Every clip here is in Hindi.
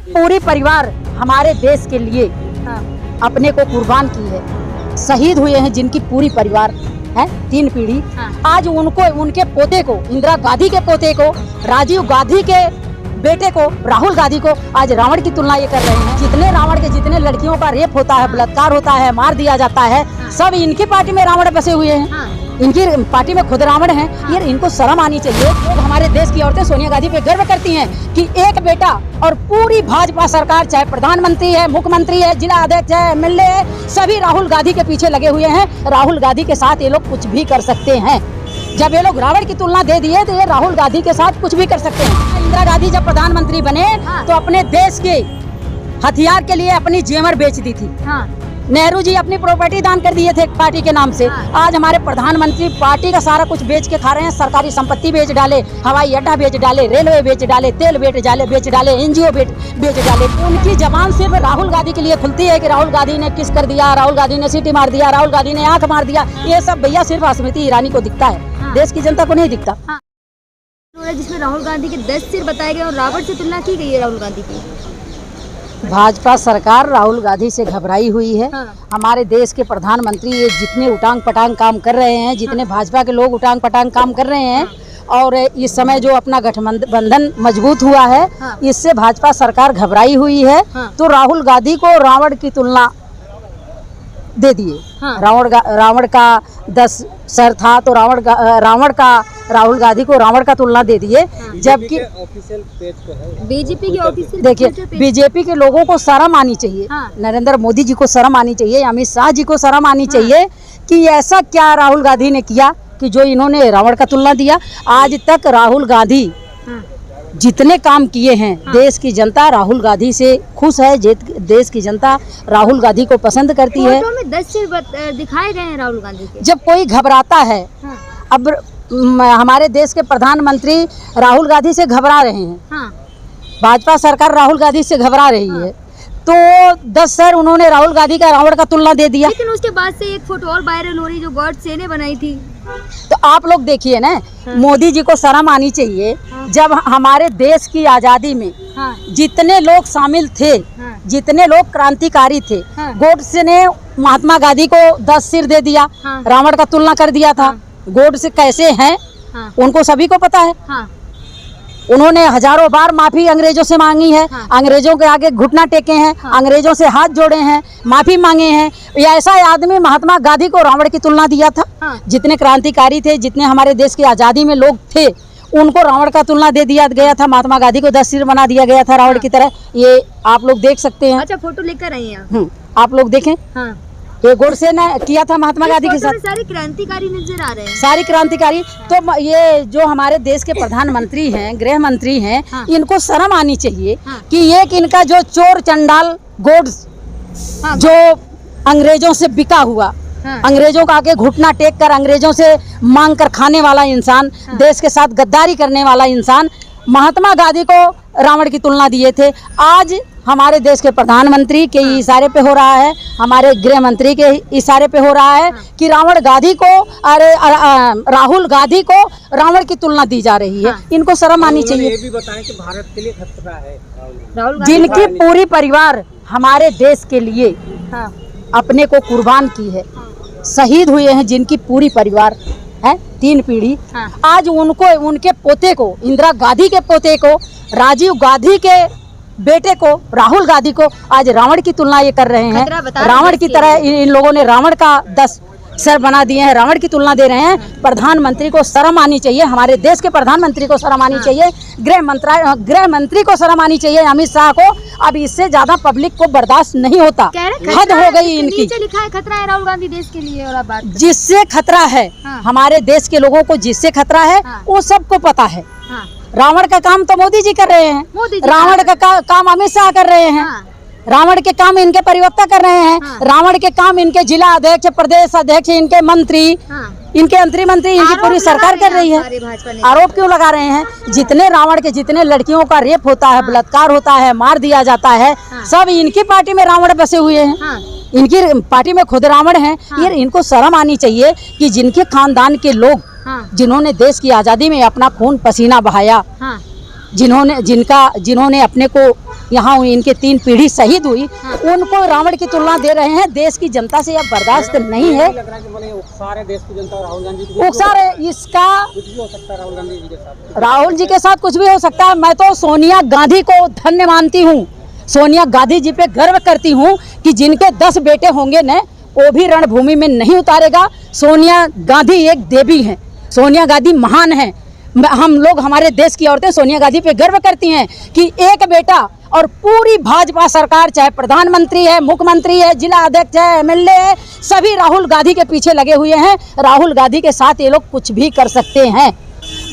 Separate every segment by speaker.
Speaker 1: पूरी परिवार हमारे देश के लिए अपने को कुर्बान की है, शहीद हुए हैं जिनकी पूरी परिवार है, 3 पीढ़ी। आज उनको, उनके पोते को, इंदिरा गांधी के पोते को, राजीव गांधी के बेटे को, राहुल गांधी को आज रावण की तुलना ये कर रहे हैं। जितने रावण के, जितने लड़कियों का रेप होता है, बलात्कार होता है, मार दिया जाता है, सब इनकी पार्टी में रावण बसे हुए हैं। इनकी पार्टी में खुद रावण हैं। ये इनको शर्म आनी चाहिए। लोग, हमारे देश की औरतें सोनिया गांधी पे गर्व करती हैं कि एक बेटा और पूरी भाजपा सरकार, चाहे प्रधानमंत्री है, मुख्यमंत्री है, जिला अध्यक्ष है, एमएलए है, सभी राहुल गांधी के पीछे लगे हुए हैं। राहुल गांधी के साथ ये लोग कुछ भी कर सकते हैं। जब ये लोग रावण की तुलना दे दिए तो ये राहुल गांधी के साथ कुछ भी कर सकते हैं। इंदिरा गांधी जब प्रधानमंत्री बने तो अपने देश के हथियार के लिए अपनी जेवर बेच दी थी। नेहरू जी अपनी प्रॉपर्टी दान कर दिए थे पार्टी के नाम से। आज हमारे प्रधानमंत्री पार्टी का सारा कुछ बेच के खा रहे हैं। सरकारी संपत्ति बेच डाले, हवाई अड्डा बेच डाले, रेलवे बेच डाले, तेल बेच डाले, एनजीओ बेच डाले। उनकी जबान सिर्फ राहुल गांधी के लिए खुलती है कि राहुल गांधी ने किस कर दिया, राहुल गांधी ने सीटी मार दिया, राहुल गांधी ने आंख मार दिया। ये सब भैया सिर्फ स्मृति ईरानी को दिखता है, देश की जनता को नहीं दिखता।
Speaker 2: जिसमें राहुल गांधी के 10 सिर बताए गए और रावण से तुलना की गई है राहुल गांधी की।
Speaker 1: भाजपा सरकार राहुल गांधी से घबराई हुई है। हमारे देश के प्रधानमंत्री ये जितने उटांग पटांग काम कर रहे हैं, जितने भाजपा के लोग उटांग पटांग काम कर रहे हैं, और इस समय जो अपना गठबंधन मजबूत हुआ है, इससे भाजपा सरकार घबराई हुई है। तो राहुल गांधी को रावण की तुलना दे दिए। रावण का 10 सर था तो रावण का राहुल गांधी को रावण का तुलना दे दिए। जबकि
Speaker 2: बीजेपी के ऑफिशियल,
Speaker 1: देखिए, बीजेपी के लोगों को शर्म आनी चाहिए। नरेंद्र मोदी जी को शर्म आनी चाहिए, अमित शाह जी को शर्म आनी चाहिए कि ऐसा क्या राहुल गांधी ने किया कि जो इन्होंने रावण का तुलना दिया। आज तक राहुल गांधी जितने काम किए हैं, देश की जनता राहुल गांधी से खुश है। देश की जनता राहुल गांधी को पसंद करती है।
Speaker 2: फोटो में 10 सिर दिखाए गए हैं राहुल गांधी के।
Speaker 1: जब कोई घबराता है, अब हमारे देश के प्रधानमंत्री राहुल गांधी से घबरा रहे हैं। भाजपा सरकार राहुल गांधी से घबरा रही है, तो 10 सर उन्होंने राहुल गांधी का रावण का तुलना दे दिया।
Speaker 2: लेकिन उसके बाद से एक फोटो और वायरल हो रही जो गॉडसे ने बनाई थी।
Speaker 1: तो आप लोग देखिए ना, मोदी जी को शर्म आनी चाहिए। जब हमारे देश की आजादी में जितने लोग शामिल थे, जितने लोग क्रांतिकारी थे, गॉडसे ने महात्मा गांधी को 10 सिर दे दिया, रावण का तुलना कर दिया था। गॉडसे कैसे हैं उनको सभी को पता है। उन्होंने हजारों बार माफी अंग्रेजों से मांगी है, अंग्रेजों के आगे घुटना टेके हैं, अंग्रेजों से हाथ जोड़े हैं, माफी मांगे हैं। ये ऐसा आदमी महात्मा गांधी को रावण की तुलना दिया था। जितने क्रांतिकारी थे, जितने हमारे देश की आज़ादी में लोग थे, उनको रावण का तुलना दे दिया गया था। महात्मा गांधी को 10 सिर बना दिया गया था रावण की तरह। ये आप लोग देख सकते हैं।
Speaker 2: अच्छा, फोटो लेकर आई हैं
Speaker 1: आप लोग देखें। ये गॉडसे ने किया था महात्मा गांधी के साथ।
Speaker 2: सारे क्रांतिकारी नजर आ रहे हैं,
Speaker 1: सारी क्रांतिकारी। तो ये जो हमारे देश के प्रधानमंत्री हैं, गृह मंत्री हैं, इनको शर्म आनी चाहिए कि ये इनका जो चोर चंडाल गॉड्स, जो अंग्रेजों से बिका हुआ, अंग्रेजों का आगे घुटना टेक कर अंग्रेजों से मांग कर खाने वाला इंसान, देश के साथ गद्दारी करने वाला इंसान, महात्मा गांधी को रावण की तुलना दिए थे। आज हमारे देश के प्रधानमंत्री के इशारे पे हो रहा है, हमारे गृह मंत्री के इशारे पे हो रहा है कि रावण गांधी को, राहुल गांधी को रावण की तुलना दी जा रही है। इनको शर्म आनी चाहिए।
Speaker 3: ये भी बताएं कि भारत के लिए खतरा है
Speaker 2: राहुल गांधी,
Speaker 1: जिनकी पूरी परिवार हमारे देश के लिए अपने को कुर्बान की है, शहीद हुए हैं जिनकी पूरी परिवार है, 3 पीढ़ी। आज उनको, उनके पोते को, इंदिरा गांधी के पोते को, राजीव गांधी के बेटे को, राहुल गांधी को आज रावण की तुलना ये कर रहे हैं। रावण की तरह इन लोगों ने रावण का 10 सर बना दिए हैं, रावण की तुलना दे रहे हैं। प्रधानमंत्री को शर्म आनी चाहिए, हमारे देश के प्रधानमंत्री को शर्म आनी चाहिए, गृह मंत्री को शर्म आनी चाहिए, अमित शाह को। अब इससे ज्यादा पब्लिक को बर्दाश्त नहीं होता, हद हो गई इनकी।
Speaker 2: नीचे लिखा है खतरा है राहुल गांधी देश के लिए। और बात
Speaker 1: जिससे खतरा है, हमारे देश के लोगों को जिससे खतरा है वो सबको पता है। रावण का काम तो मोदी जी कर रहे हैं, रावण का काम अमित शाह कर रहे हैं, रावण के काम इनके परिवक्ता कर रहे हैं, रावण के काम इनके जिला अध्यक्ष, प्रदेश अध्यक्ष, इनके मंत्री, इनके मंत्री, इनकी पूरी सरकार कर रही है। आरोप क्यों लगा रहे हैं? जितने रावण के, जितने लड़कियों का रेप होता है, बलात्कार होता है, मार दिया जाता है, सब इनकी पार्टी में रावण बसे हुए हैं। इनकी पार्टी में खुद रावण हैं। ये इनको शर्म आनी चाहिए कि जिनके खानदान के लोग, जिन्होंने देश की आज़ादी में अपना खून पसीना बहाया, जिन्होंने अपने को यहाँ इनके 3 पीढ़ी शहीद हुई, उनको रावण की तुलना दे रहे हैं। देश की जनता से अब बर्दाश्त नहीं है।
Speaker 3: लग रहा है कि बोले उकसा रहे देश की जनता राहुल गांधी को,
Speaker 1: उकसा रहे, इसका
Speaker 3: कुछ भी हो सकता है राहुल गांधी जी के साथ।
Speaker 1: राहुल जी के साथ कुछ भी हो सकता है। मैं तो सोनिया गांधी को धन्य मानती हूँ, सोनिया गांधी जी पे गर्व करती हूँ कि जिनके 10 बेटे होंगे न, वो भी रणभूमि में नहीं उतारेगा। सोनिया गांधी एक देवी हैं, सोनिया गांधी महान हैं। हम लोग, हमारे देश की औरतें सोनिया गांधी पे गर्व करती हैं कि एक बेटा और पूरी भाजपा सरकार, चाहे प्रधानमंत्री है, मुख्यमंत्री है, जिला अध्यक्ष है, एमएलए है, सभी राहुल गांधी के पीछे लगे हुए हैं। राहुल गांधी के साथ ये लोग कुछ भी कर सकते हैं।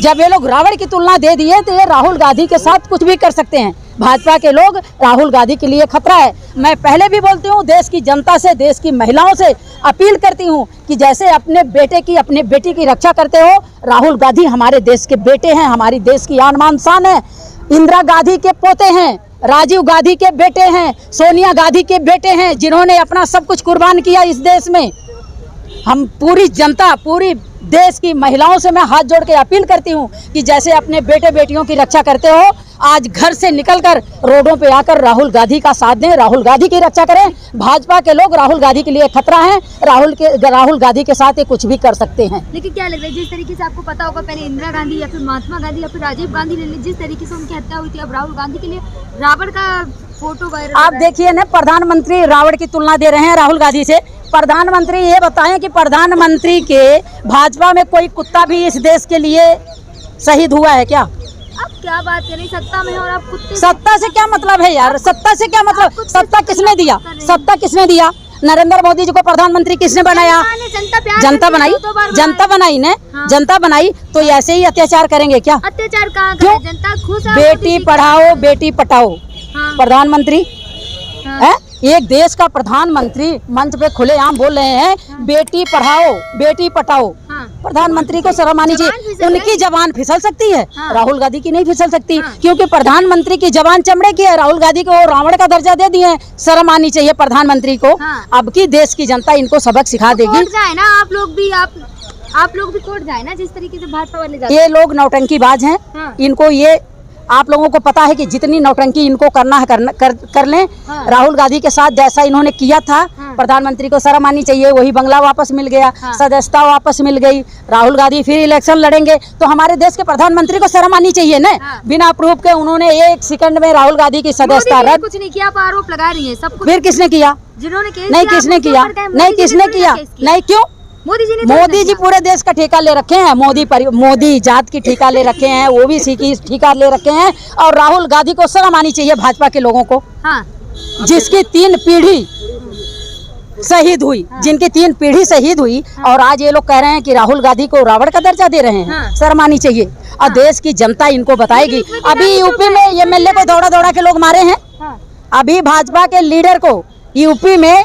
Speaker 1: जब ये लोग रावण की तुलना दे दिए तो ये राहुल गांधी के साथ कुछ भी कर सकते हैं। भाजपा के लोग राहुल गांधी के लिए खतरा है। मैं पहले भी बोलती हूँ, देश की जनता से, देश की महिलाओं से अपील करती हूँ कि जैसे अपने बेटे की, अपने बेटी की रक्षा करते हो, राहुल गांधी हमारे देश के बेटे हैं, हमारी देश की आन बान शान है। इंदिरा गांधी के पोते हैं, राजीव गांधी के बेटे हैं, सोनिया गांधी के बेटे हैं, जिन्होंने अपना सब कुछ कुर्बान किया इस देश में। हम पूरी जनता, पूरी देश की महिलाओं से मैं हाथ जोड़ के अपील करती हूँ कि जैसे अपने बेटे बेटियों की रक्षा करते हो, आज घर से निकलकर रोडों पे आकर राहुल गांधी का साथ दें, राहुल गांधी की रक्षा करें। भाजपा के लोग राहुल गांधी के लिए खतरा हैं। राहुल गांधी के साथ ये कुछ भी कर सकते हैं।
Speaker 2: लेकिन क्या लग रहा है, जिस तरीके से आपको पता होगा, पहले इंदिरा गांधी या फिर महात्मा गांधी या फिर राजीव गांधी ले लीजिए, जिस तरीके से उनकी हत्या हुई थी, अब राहुल गांधी के लिए रावण का फोटो वायरल।
Speaker 1: आप देखिए ना, प्रधानमंत्री रावण की तुलना दे रहे हैं राहुल गांधी से। प्रधानमंत्री ये बताएं कि प्रधानमंत्री के भाजपा में कोई कुत्ता भी इस देश के लिए शहीद हुआ है क्या?
Speaker 2: अब क्या बात करें, सत्ता में हो और आप कुत्ते।
Speaker 1: सत्ता से क्या मतलब है यार? सत्ता से क्या मतलब? सत्ता किसने दिया? सत्ता किसने दिया? नरेंद्र मोदी जी को प्रधानमंत्री किसने बनाया? जनता बनाई, जनता बनाई ने, जनता बनाई। तो ऐसे ही अत्याचार करेंगे क्या?
Speaker 2: अत्याचार कहाँ करें? जनता खुश है।
Speaker 1: बेटी पढ़ाओ बेटी पटाओ, प्रधानमंत्री है, एक देश का प्रधानमंत्री मंच पे खुलेआम बोल रहे हैं बेटी पढ़ाओ बेटी पटाओ। प्रधानमंत्री को शर्म आनी चाहिए। उनकी जबान फिसल सकती है, राहुल गांधी की नहीं फिसल सकती, क्योंकि प्रधानमंत्री की जबान चमड़े की है। राहुल गांधी को रावण का दर्जा दे दिए। शर्म आनी चाहिए प्रधानमंत्री को। अब की देश की जनता इनको सबक सिखा देगी।
Speaker 2: कोर्ट जाए ना, आप लोग भी कोर्ट जाए ना, जिस तरीके से भाजपा वाले जाते।
Speaker 1: ये लोग नौटंकीबाज हैं। इनको ये, आप लोगों को पता है कि जितनी नौटंकी इनको करना है कर लें। राहुल गांधी के साथ जैसा इन्होंने किया था, प्रधानमंत्री को शर्म आनी चाहिए। वही बंगला वापस मिल गया, सदस्यता वापस मिल गई। राहुल गांधी फिर इलेक्शन लड़ेंगे तो हमारे देश के प्रधानमंत्री को शर्म आनी चाहिए ना। बिना प्रूफ के उन्होंने 1 सेकंड में राहुल गांधी की सदस्यता रद्द।
Speaker 2: कुछ नहीं किया, आरोप लगा रही है सब कुछ।
Speaker 1: फिर किसने किया?
Speaker 2: जिन्होंने केस
Speaker 1: नहीं, किसने किया? नहीं, किसने किया? नहीं, क्यों? मोदी जी पूरे देश का ठेका ले रखे हैं। मोदी जात की ठेका ले रखे हैं, ओबीसी की ठेका ले रखे हैं। और राहुल गांधी को शर्म आनी चाहिए भाजपा के लोगों को। जिसकी 3 पीढ़ी शहीद हुई, जिनकी 3 पीढ़ी शहीद हुई, और आज ये लोग कह रहे हैं कि राहुल गांधी को रावण का दर्जा दे रहे हैं। शर्म आनी चाहिए। और देश की जनता इनको बताएगी। अभी यूपी में एमएलए को दौड़ा दौड़ा के लोग मारे हैं। अभी भाजपा के लीडर को यूपी में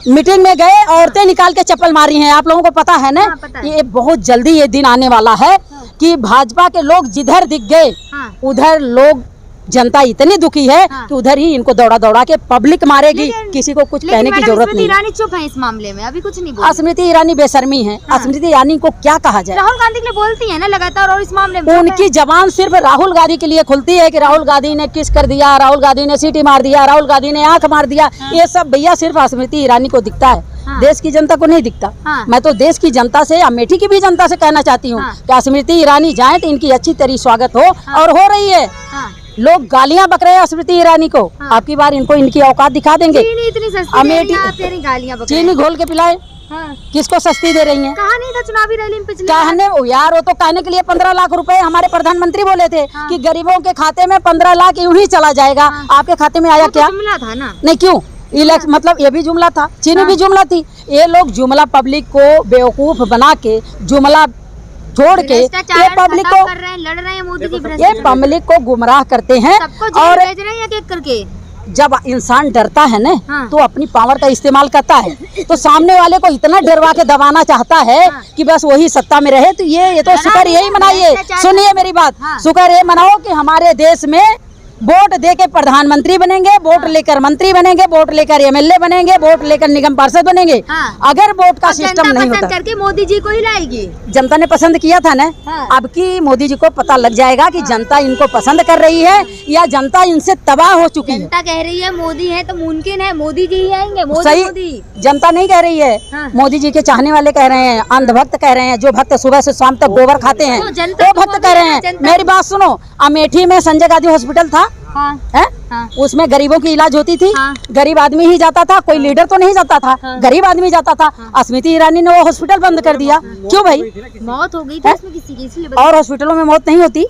Speaker 1: मीटिंग में गए, औरतें निकाल के चप्पल मारी हैं। आप लोगों को पता है ना? ये बहुत जल्दी ये दिन आने वाला है कि भाजपा के लोग जिधर दिख गए उधर लोग, जनता इतनी दुखी है कि उधर ही इनको दौड़ा दौड़ा के पब्लिक मारेगी। किसी को कुछ कहने की जरूरत नहीं।
Speaker 2: ईरानी चुप है इस मामले में, अभी कुछ नहीं बोल।
Speaker 1: स्मृति ईरानी बेशर्मी है। स्मृति ईरानी को क्या कहा जाए?
Speaker 2: राहुल गांधी के लिए बोलती है ना लगातार, और इस मामले में
Speaker 1: उनकी जबान सिर्फ राहुल गांधी के लिए खुलती है कि राहुल गांधी ने किस कर दिया, राहुल गांधी ने सीटी मार दिया, राहुल गांधी ने आंख मार दिया। ये सब भैया सिर्फ स्मृति ईरानी को दिखता है, देश की जनता को नहीं दिखता। मैं तो देश की जनता से, अमेठी की भी जनता से कहना चाहती हूँ कि स्मृति ईरानी जाए तो इनकी अच्छी तरह स्वागत हो, और हो रही है। लोग गालियां बक रहे हैं स्मृति ईरानी को। आपकी बार इनको इनकी औकात दिखा देंगे। अमेठी चीनी घोल के पिलाए। किसको सस्ती दे रही हैं?
Speaker 2: कहा नहीं था चुनावी रैली में पिछले?
Speaker 1: कहने यार, वो तो कहने के लिए 15 लाख रुपए हमारे प्रधानमंत्री बोले थे कि गरीबों के खाते में 15 लाख यूं ही चला जाएगा। आपके खाते में आया क्या?
Speaker 2: जुमला था ना?
Speaker 1: नहीं, क्यों? मतलब ये भी जुमला था, चीनी भी जुमला थी। ये लोग जुमला पब्लिक को बेवकूफ बना के, जुमला छोड़ के ये पब्लिक को
Speaker 2: लड़ रहे हैं मोदी जी,
Speaker 1: ये पब्लिक को गुमराह करते हैं। और
Speaker 2: भेज रहे हैं एक करके।
Speaker 1: जब इंसान डरता है ना तो अपनी पावर का इस्तेमाल करता है, तो सामने वाले को इतना डरवा के दबाना चाहता है कि बस वही सत्ता में रहे। तो ये तो शुक्र यही मनाइए, सुनिए मेरी बात, शुक्र ये मनाओ कि हमारे देश में वोट दे के प्रधानमंत्री बनेंगे, वोट लेकर मंत्री बनेंगे, वोट लेकर एमएलए बनेंगे, वोट लेकर निगम पार्षद बनेंगे। अगर वोट का सिस्टम नहीं होता
Speaker 2: करके मोदी जी को ही लाएगी।
Speaker 1: जनता ने पसंद किया था ना। अब की मोदी जी को पता लग जाएगा कि जनता इनको पसंद कर रही है या जनता इनसे तबाह हो चुकी है।
Speaker 2: जनता कह रही है मोदी है तो मुमकिन है मोदी जी ही आएंगे।
Speaker 1: सही, जनता नहीं कह रही है। मोदी जी के चाहने वाले कह रहे हैं, अंधभक्त कह रहे हैं, जो भक्त सुबह से शाम तक गोबर खाते हैं वो भक्त कह रहे हैं। मेरी बात सुनो, अमेठी में संजय गांधी हॉस्पिटल था, उसमें गरीबों की इलाज होती थी। गरीब आदमी ही जाता था, कोई लीडर तो नहीं जाता था, गरीब आदमी जाता था। स्मृति ईरानी ने वो हॉस्पिटल बंद कर दिया। क्यों भाई?
Speaker 2: मौत हो गई थी उसमें किसी की, इसलिए।
Speaker 1: और हॉस्पिटलों में मौत नहीं होती।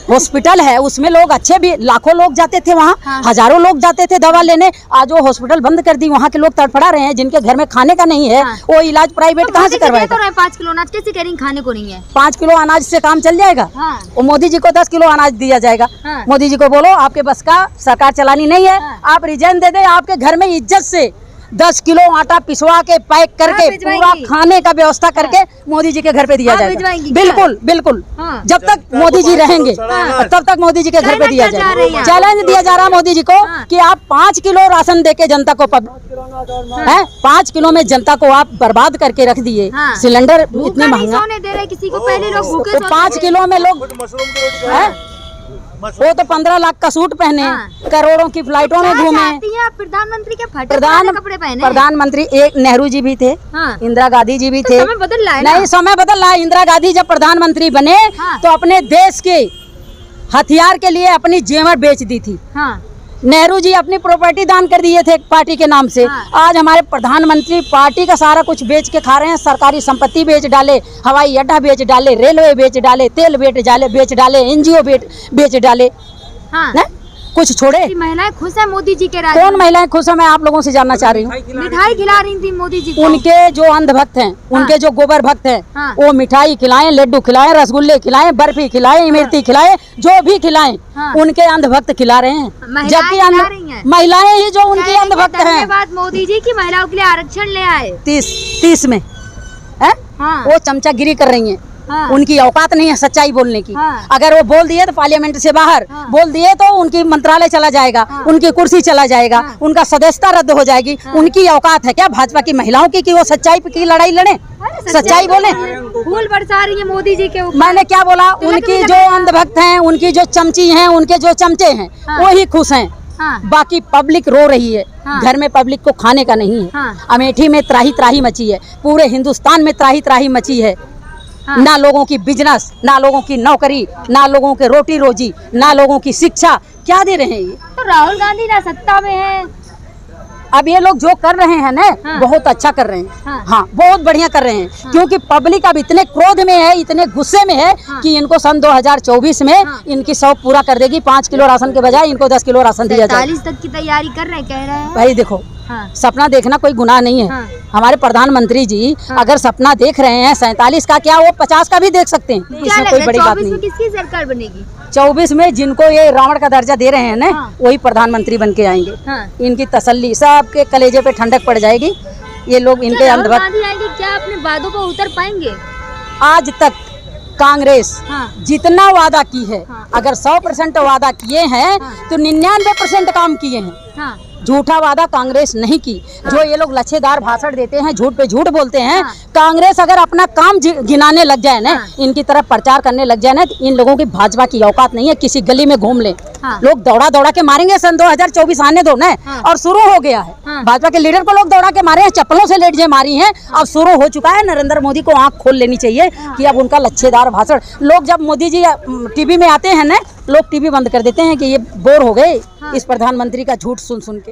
Speaker 1: हॉस्पिटल है, उसमें लोग अच्छे भी, लाखों लोग जाते थे वहाँ, हजारों लोग जाते थे दवा लेने। आज वो हॉस्पिटल बंद कर दी, वहाँ के लोग तड़फड़ा रहे हैं। जिनके घर में खाने का नहीं है वो इलाज प्राइवेट कहाँ से करवाएगा?
Speaker 2: 5 किलो अनाज कैसे करेंगे, खाने को नहीं है।
Speaker 1: 5 किलो अनाज से काम चल जाएगा? वो मोदी जी को 10 किलो अनाज दिया जाएगा। मोदी जी को बोलो आपके बस का सरकार चलानी नहीं है, आप रिजाइन दे दे। आपके घर में इज्जत से 10 किलो आटा पिसवा के पैक करके पूरा खाने का व्यवस्था करके मोदी जी के घर पे दिया जाएगा। बिल्कुल बिल्कुल। जब तक मोदी जी रहेंगे तब तक मोदी जी के घर पे दिया जाएगा। चैलेंज दिया जा रहा है मोदी जी को कि आप 5 किलो राशन दे के जनता को 5 किलो में जनता को आप बर्बाद करके रख दिए। सिलेंडर इतने महंगा
Speaker 2: दे रहे किसी को, पहले लोग भूखे
Speaker 1: 5 किलो में लोग वो तो 15 लाख का सूट पहने, करोड़ों की फ्लाइटों में घूमे।
Speaker 2: प्रधानमंत्री के फटे कपड़े पहने।
Speaker 1: प्रधानमंत्री एक नेहरू जी भी थे, इंदिरा गांधी जी भी थे।
Speaker 2: समय बदल रहा है।
Speaker 1: नहीं, समय बदल रहा है। इंदिरा गांधी जब प्रधानमंत्री बने तो अपने देश के हथियार के लिए अपनी जेवर बेच दी थी। नेहरू जी अपनी प्रॉपर्टी दान कर दिए थे पार्टी के नाम से। आज हमारे प्रधानमंत्री पार्टी का सारा कुछ बेच के खा रहे हैं। सरकारी संपत्ति बेच डाले, हवाई अड्डा बेच डाले, रेलवे बेच डाले, तेल बेच डाले, एनजीओ बेच डाले। कुछ छोड़े?
Speaker 2: महिलाएं खुश है मोदी जी के राज?
Speaker 1: कौन महिलाएं खुश है? मैं आप लोगों से जानना चाह रही हूँ।
Speaker 2: मिठाई खिला रही थी मोदी जी को।
Speaker 1: उनके जो अंधभक्त हैं, उनके जो गोबर भक्त हैं, वो मिठाई खिलाएं, लड्डू खिलाएं, रसगुल्ले खिलाएं, बर्फी खिलाएं, इमरती खिलाएं, जो भी खिलाएं उनके अंधभक्त खिला रहे हैं। जबकि महिलाएं ही जो उनकी अंधभक्त हैं।
Speaker 2: बात मोदी जी की महिलाओं के लिए आरक्षण ले आए
Speaker 1: 30 में है, वो चमचागिरी कर रही हैं। उनकी औकात नहीं है सच्चाई बोलने की। अगर वो बोल दिए तो पार्लियामेंट से बाहर बोल दिए तो उनकी मंत्रालय चला जाएगा, उनकी कुर्सी चला जाएगा, उनका सदस्यता रद्द हो जाएगी। उनकी औकात है क्या भाजपा की महिलाओं की कि वो सच्चाई की लड़ाई लड़े, सच्चाई बोले?
Speaker 2: फूल बरसा रही है मोदी जी के ऊपर।
Speaker 1: मैंने क्या बोला? उनकी जो अंधभक्त हैं, उनकी जो चमची हैं, उनके जो चमचे हैं वो ही खुश हैं। बाकी पब्लिक रो रही है। घर में पब्लिक को खाने का नहीं है। अमेठी में त्राही त्राही मची है, पूरे हिंदुस्तान में त्राही त्राही मची है। ना लोगों की बिजनेस, ना लोगों की नौकरी, ना लोगों के रोटी रोजी, ना लोगों की शिक्षा। क्या दे रहे हैं ये?
Speaker 2: तो राहुल गांधी ना सत्ता में है।
Speaker 1: अब ये लोग जो कर रहे हैं ना, बहुत अच्छा कर रहे हैं। हाँ, बहुत बढ़िया कर रहे हैं। क्योंकि पब्लिक अब इतने क्रोध में है, इतने गुस्से में है कि इनको सन 2024 में इनकी शौक पूरा कर देगी। 5 किलो राशन के बजाय इनको 10 किलो राशन दिया जाए।
Speaker 2: 47 तक की तैयारी कर रहे, कह रहे हैं
Speaker 1: भाई। देखो, सपना देखना कोई गुनाह नहीं है। हमारे प्रधानमंत्री जी अगर सपना देख रहे हैं 47 का, क्या वो 50 का भी देख सकते हैं। इसमें कोई बड़ी बात नहीं।
Speaker 2: किसकी सरकार बनेगी
Speaker 1: 24 में? जिनको ये रावण का दर्जा दे रहे हैं ना, वही प्रधानमंत्री बन के आएंगे। इनकी तसल्ली, सबके कलेजे पे ठंडक पड़ जाएगी। ये लोग इनके अंधभक्त
Speaker 2: क्या अपने वादों को उतर पाएंगे?
Speaker 1: आज तक कांग्रेस जितना वादा की है, अगर 100% वादा किए हैं तो 99% काम किए हैं। झूठा वादा कांग्रेस नहीं की। जो ये लोग लच्छेदार भाषण देते हैं, झूठ पे झूठ बोलते हैं, कांग्रेस अगर अपना काम गिनाने लग जाए ना, इनकी तरफ प्रचार करने लग जाए ना, तो इन लोगों की भाजपा की औकात नहीं है। किसी गली में घूम ले, लोग दौड़ा दौड़ा के मारेंगे। सन 2024 आने दो ना, और शुरू हो गया है। भाजपा के लीडर को लोग दौड़ा के मारे हैं, चप्पलों से लेट मारी हैं। अब शुरू हो चुका है। नरेंद्र मोदी को आंख खोल लेनी चाहिए कि अब उनका लच्छेदार भाषण, लोग जब मोदी जी टीवी में आते हैं ना, लोग टीवी बंद कर देते हैं कि ये बोर हो गए इस प्रधानमंत्री का झूठ सुन सुन के।